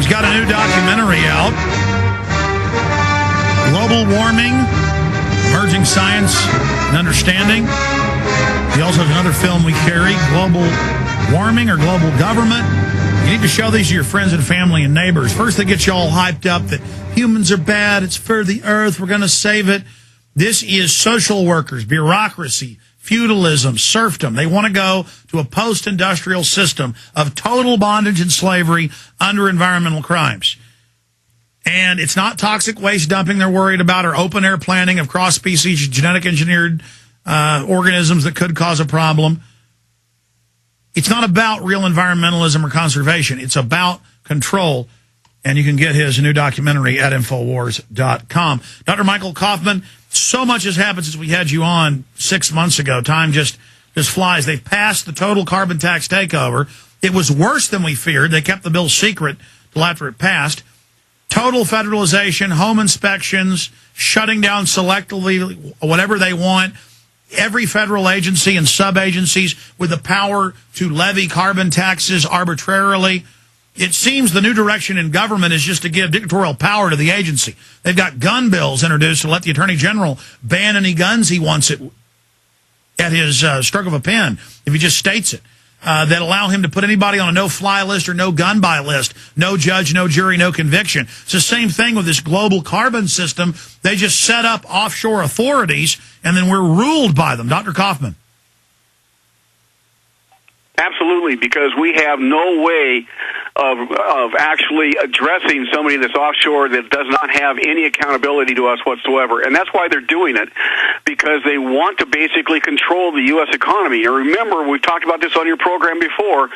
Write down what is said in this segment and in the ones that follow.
He's got a new documentary out. Global Warming, Emerging Science and Understanding. He also has another film we carry, Global Warming or Global Government. You need to show these to your friends and family and neighbors. First, they get you all hyped up that humans are bad, it's for the earth, we're going to save it. This is social workers, bureaucracy, feudalism, serfdom. They want to go to a post-industrial system of total bondage and slavery under environmental crimes. And it's not toxic waste dumping they're worried about or open-air planting of cross-species genetic engineered organisms that could cause a problem. It's not about real environmentalism or conservation. It's about control. And you can get his new documentary at Infowars.com. Dr. Michael Coffman, so much has happened since we had you on 6 months ago. Time just flies. They've passed the total carbon tax takeover. It was worse than we feared. They kept the bill secret till after it passed. Total federalization, home inspections, shutting down selectively whatever they want. Every federal agency and sub-agencies with the power to levy carbon taxes arbitrarily. It seems the new direction in government is just to give dictatorial power to the agency. They've got gun bills introduced to let the Attorney General ban any guns he wants at his stroke of a pen, if he just states it, that allow him to put anybody on a no-fly list or no-gun-buy list, no judge, no jury, no conviction. It's the same thing with this global carbon system. They just set up offshore authorities, and then we're ruled by them. Dr. Coffman. Absolutely, because we have no way of actually addressing somebody that's offshore that does not have any accountability to us whatsoever. And that's why they're doing it, because they want to basically control the U.S. economy. And remember, we've talked about this on your program before,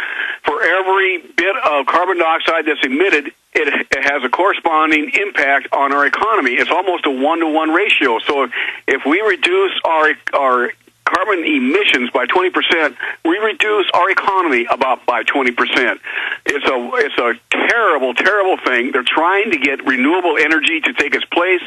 for every bit of carbon dioxide that's emitted, it has a corresponding impact on our economy. It's almost a 1-to-1 ratio. So if we reduce our carbon emissions by 20%, we reduce our economy about by 20%. It's a terrible, terrible thing. They're trying to get renewable energy to take its place,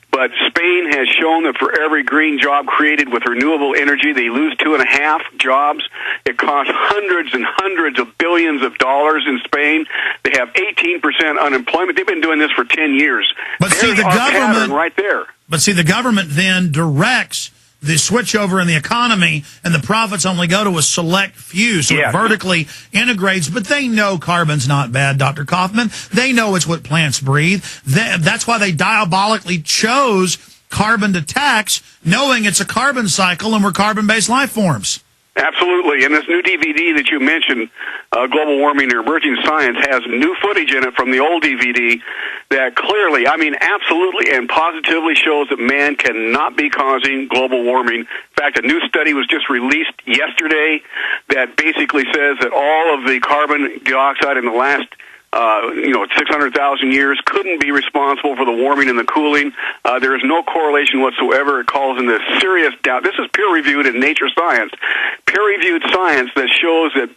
but Spain has shown that for every green job created with renewable energy, they lose 2.5 jobs. It costs hundreds and hundreds of billions of dollars in Spain. They have 18% unemployment. They've been doing this for 10 years. But see, the government right there. But see, the government then directs the switchover in the economy, and the profits only go to a select few, so it vertically integrates. But they know carbon's not bad, Dr. Coffman. They know it's what plants breathe. That's why they diabolically chose carbon to tax, knowing it's a carbon cycle and we're carbon-based life forms. Absolutely, and this new DVD that you mentioned, Global Warming and Emerging Science, has new footage in it from the old DVD that clearly, absolutely and positively shows that man cannot be causing global warming. In fact, a new study was just released yesterday that basically says that all of the carbon dioxide in the last 600,000 years couldn't be responsible for the warming and the cooling. There is no correlation whatsoever. It calls into serious doubt. This is peer-reviewed in Nature Science. Peer-reviewed science that shows that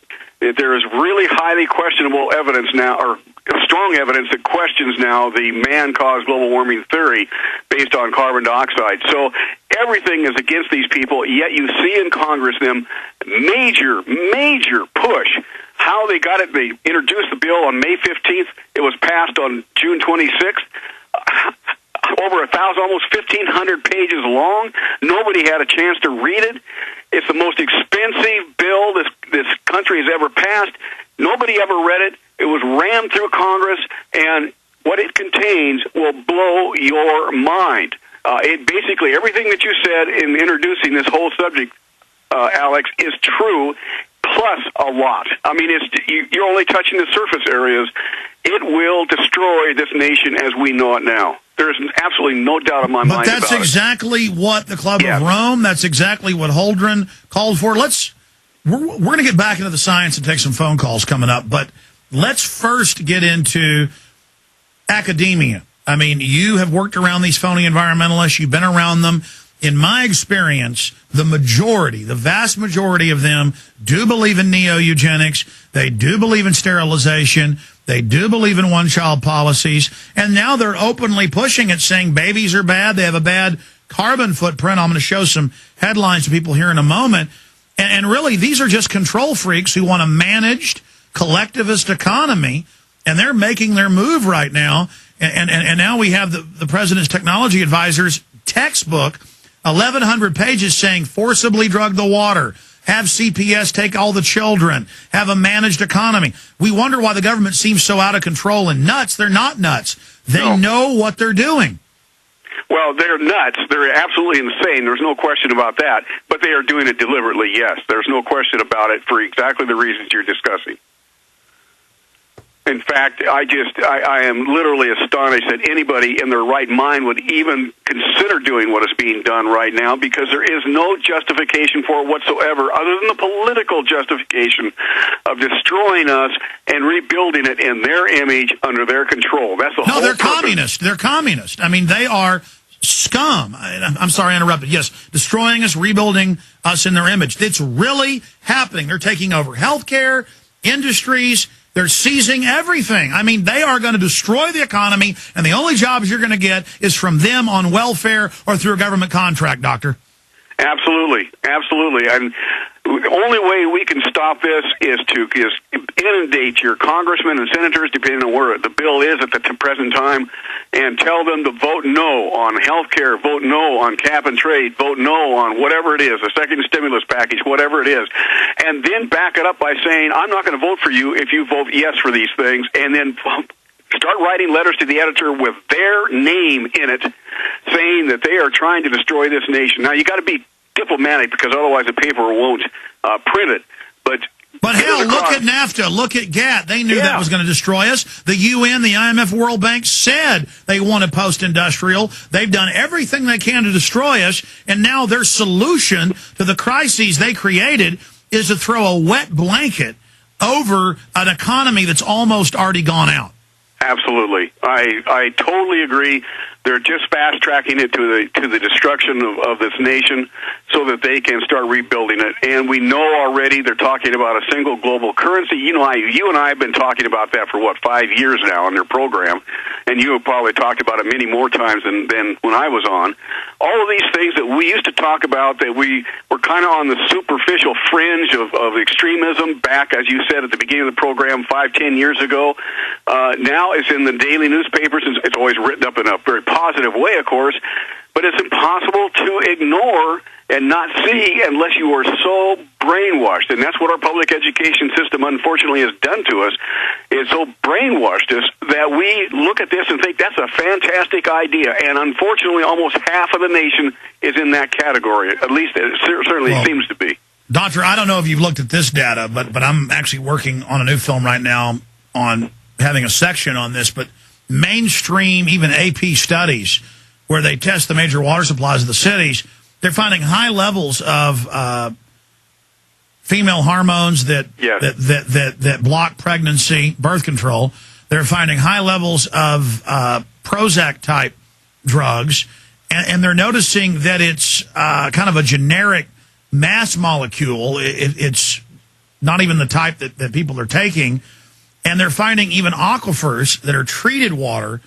there is really highly questionable evidence now, or strong evidence that questions now the man-caused global warming theory based on carbon dioxide. So everything is against these people, yet you see in Congress them major push. How they got it, they introduced the bill on May 15th. It was passed on June 26th. Over 1,000, almost 1,500 pages long. Nobody had a chance to read it. It's the most expensive bill this country has ever passed. Nobody ever read it. It was rammed through Congress, and what it contains will blow your mind. It basically, everything that you said in introducing this whole subject, Alex, is true, plus a lot. You're only touching the surface areas. It will destroy this nation as we know it now. There's absolutely no doubt in my mind about it. But that's exactly what the Club of Rome, that's exactly what Holdren called for. We're going to get back into the science and take some phone calls coming up, but let's first get into academia. You have worked around these phony environmentalists. You've been around them. In my experience, the vast majority of them do believe in neo-eugenics. They do believe in sterilization. They do believe in one-child policies. And now they're openly pushing it, saying babies are bad. They have a bad carbon footprint. I'm going to show some headlines to people here in a moment. And really, these are just control freaks who want a managed collectivist economy and they're making their move right now. And now we have the president's technology advisor's textbook, 1,100 pages, saying forcibly drug the water, have CPS take all the children, have a managed economy. We wonder why the government seems so out of control and nuts. They're not nuts. They know what they're doing. Well, they're nuts. They're absolutely insane. There's no question about that. But they are doing it deliberately, yes. There's no question about it for exactly the reasons you're discussing. In fact, I am literally astonished that anybody in their right mind would even consider doing what is being done right now, because there is no justification for it whatsoever other than the political justification of destroying us and rebuilding it in their image under their control. That's the whole they're purpose. communist. They're communist. I mean, they are scum. I'm sorry I interrupted. Yes, destroying us, rebuilding us in their image. It's really happening. They're taking over healthcare, industries. They're seizing everything. I mean, they are going to destroy the economy, and the only jobs you're going to get is from them on welfare or through a government contract, Doctor. Absolutely. Absolutely. And the only way we can stop this is to inundate your congressmen and senators, depending on where the bill is at the present time, and tell them to vote no on health care, vote no on cap and trade, vote no on whatever it is, a second stimulus package, whatever it is, and then back it up by saying, I'm not going to vote for you if you vote yes for these things, and then start writing letters to the editor with their name in it, saying that they are trying to destroy this nation. Now, you got to be diplomatic, because otherwise the paper won't print it. But hell, look at NAFTA, look at GATT. They knew that was going to destroy us. The UN, the IMF, World Bank said they wanted post-industrial. They've done everything they can to destroy us, and now their solution to the crises they created is to throw a wet blanket over an economy that's almost already gone out. Absolutely. I totally agree. They're just fast-tracking it to the destruction of this nation so that they can start rebuilding it. And we know already they're talking about a single global currency. You and I have been talking about that for, 5 years now in their program, and you have probably talked about it many more times than when I was on. All of these things that we used to talk about, that we were kind of on the superficial fringe of extremism back, as you said at the beginning of the program, 5-10 years ago, now it's in the daily newspapers. It's always written up in a very positive way, of course, but it's impossible to ignore and not see unless you are so brainwashed. And that's what our public education system, unfortunately, has done to us. It's so brainwashed us that we look at this and think that's a fantastic idea. And unfortunately, almost half of the nation is in that category. At least it certainly seems to be. Doctor, I don't know if you've looked at this data, but I'm actually working on a new film right now on having a section on this, but mainstream, even AP studies, where they test the major water supplies of the cities, they're finding high levels of female hormones that block pregnancy, birth control. They're finding high levels of Prozac-type drugs, and they're noticing that it's kind of a generic mass molecule. It's not even the type that people are taking. And they're finding even aquifers that are treated water,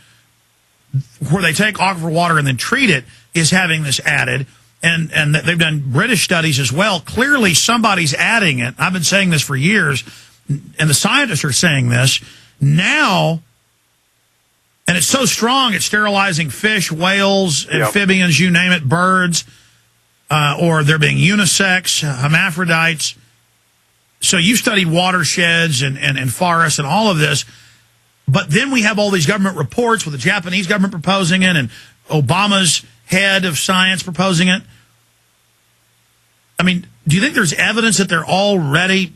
where they take aquifer water and then treat it, is having this added. And they've done British studies as well. Clearly, somebody's adding it. I've been saying this for years, and the scientists are saying this now. And it's so strong, it's sterilizing fish, whales, amphibians, you name it, birds, or they're being unisex, hermaphrodites. So you studied watersheds and forests and all of this, but then we have all these government reports with the Japanese government proposing it and Obama's head of science proposing it. I mean, do you think there's evidence that they're already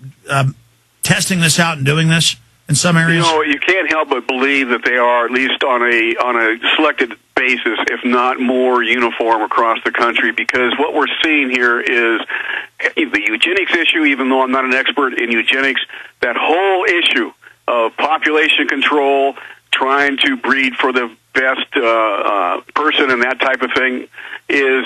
testing this out and doing this in some areas? You can't help but believe that they are, at least on a selected basis, if not more uniform across the country, because what we're seeing here is the eugenics issue. Even though I'm not an expert in eugenics, that whole issue of population control, trying to breed for the best person and that type of thing, is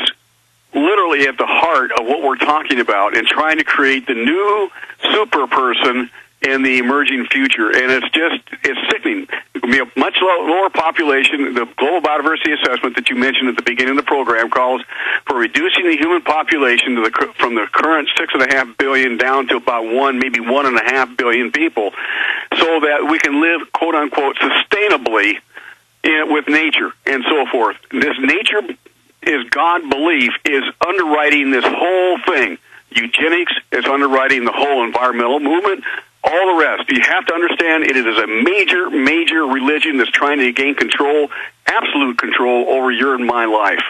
literally at the heart of what we're talking about, and trying to create the new super person in the emerging future. And it's sickening. It will be a much lower population. The Global Biodiversity Assessment that you mentioned at the beginning of the program calls for reducing the human population from the current 6.5 billion down to about 1, maybe 1.5 billion people. so that we can live, quote unquote, sustainably with nature and so forth. This nature is God belief is underwriting this whole thing. Eugenics is underwriting the whole environmental movement. All the rest. You have to understand it is a major, major religion that's trying to gain control, absolute control over your and my life.